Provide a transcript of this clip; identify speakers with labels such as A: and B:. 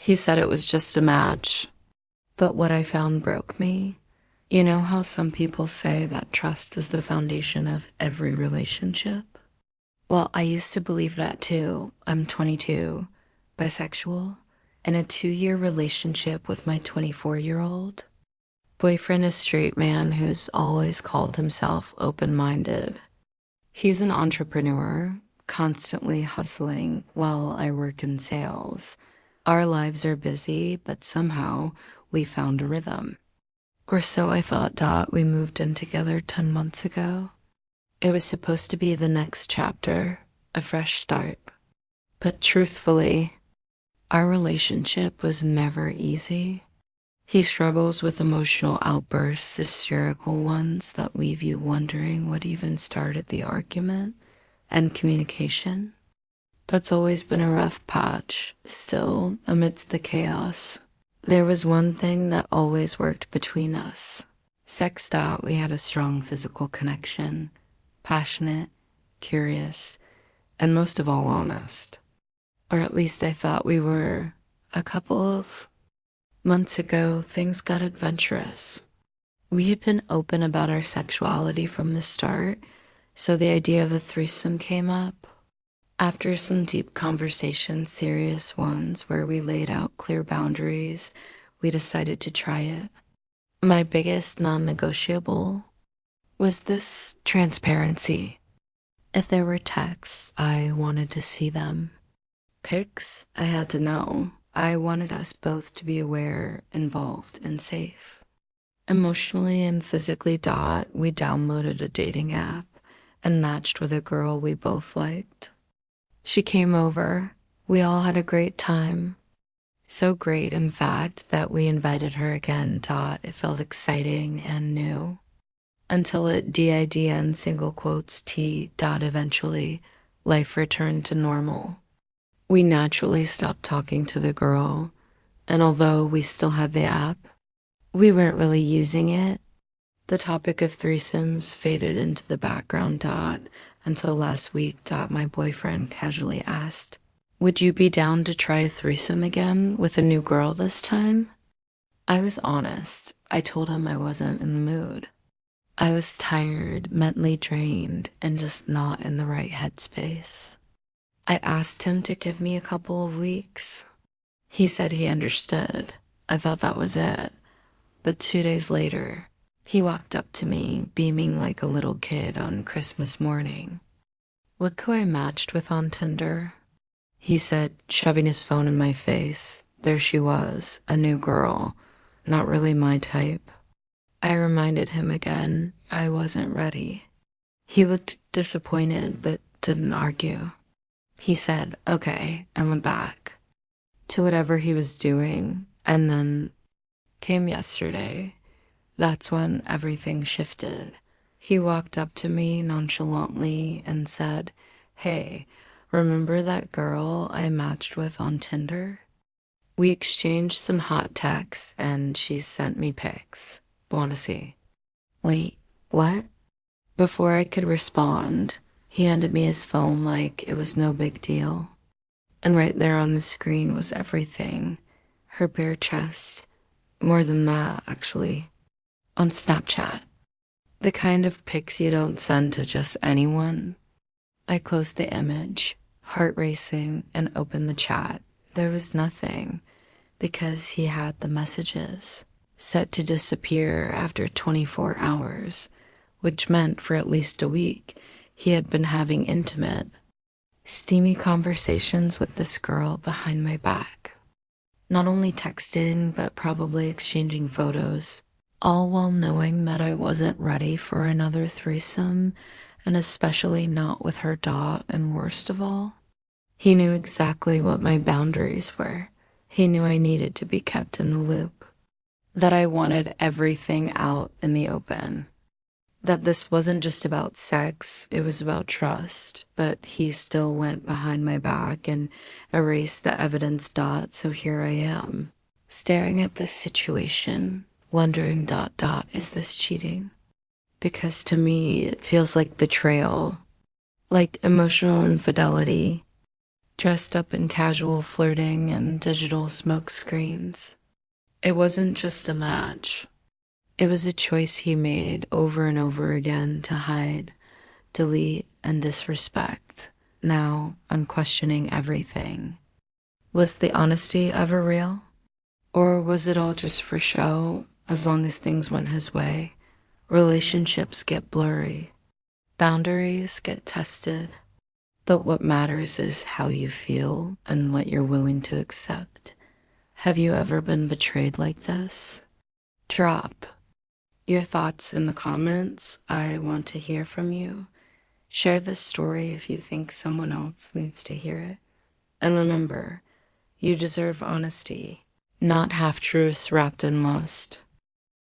A: He said it was just a match. But what I found broke me. You know how some people say that trust is the foundation of every relationship? Well, I used to believe that too. I'm 22, bisexual, in a 2-year relationship with my 24-year-old. Boyfriend is straight man who's always called himself open-minded. He's an entrepreneur, constantly hustling while I work in sales. Our lives are busy, but somehow we found a rhythm. Or so I thought. We moved in together 10 months ago. It was supposed to be the next chapter, a fresh start. But truthfully, our relationship was never easy. He struggles with emotional outbursts, hysterical ones that leave you wondering what even started the argument, and communication. That's always been a rough patch. Still, amidst the chaos, there was one thing that always worked between us. Sexed out, we had a strong physical connection, passionate, curious, and most of all honest. Or at least I thought we were. A couple of months ago, things got adventurous. We had been open about our sexuality from the start, so the idea of a threesome came up. After some deep conversations, serious ones, where we laid out clear boundaries, we decided to try it. My biggest non-negotiable was this transparency. If there were texts, I wanted to see them. Pics, I had to know. I wanted us both to be aware, involved, and safe. Emotionally and physically, we downloaded a dating app and matched with a girl we both liked. She came over. We all had a great time. So great, in fact, that we invited her again. It felt exciting and new. Until it DIDN single quotes T. Eventually, life returned to normal. We naturally stopped talking to the girl, and although we still had the app, we weren't really using it. The topic of threesomes faded into the background. Until last week. My boyfriend casually asked, "Would you be down to try a threesome again with a new girl this time?" I was honest. I told him I wasn't in the mood. I was tired, mentally drained, and just not in the right headspace. I asked him to give me a couple of weeks. He said he understood. I thought that was it. But 2 days later, he walked up to me, beaming like a little kid on Christmas morning. "Look who I matched with on Tinder," he said, shoving his phone in my face. There she was, a new girl, not really my type. I reminded him again I wasn't ready. He looked disappointed, but didn't argue. He said, "Okay," and went back to whatever he was doing, and then came yesterday. That's when everything shifted. He walked up to me nonchalantly and said, "Hey, remember that girl I matched with on Tinder?" We exchanged some hot texts and she sent me pics. "Want to see?" Wait, what? Before I could respond, he handed me his phone like it was no big deal. And right there on the screen was everything. Her bare chest. More than that, actually. On Snapchat. The kind of pics you don't send to just anyone. I closed the image, heart racing, and opened the chat. There was nothing, because he had the messages set to disappear after 24 hours, which meant for at least a week he had been having intimate, steamy conversations with this girl behind my back. Not only texting, but probably exchanging photos, all while knowing that I wasn't ready for another threesome, and especially not with her. And worst of all, he knew exactly what my boundaries were. He knew I needed to be kept in the loop, that I wanted everything out in the open, that this wasn't just about sex, it was about trust. But he still went behind my back and erased the evidence. So here I am, staring at this situation, wondering, is this cheating? Because to me, it feels like betrayal, like emotional infidelity, dressed up in casual flirting and digital smoke screens. It wasn't just a match. It was a choice he made over and over again to hide, delete, and disrespect. Now I'm questioning everything. Was the honesty ever real? Or was it all just for show? As long as things went his way, relationships get blurry, boundaries get tested. But what matters is how you feel and what you're willing to accept. Have you ever been betrayed like this? Drop your thoughts in the comments. I want to hear from you. Share this story if you think someone else needs to hear it. And remember, you deserve honesty, not half-truths wrapped in lust.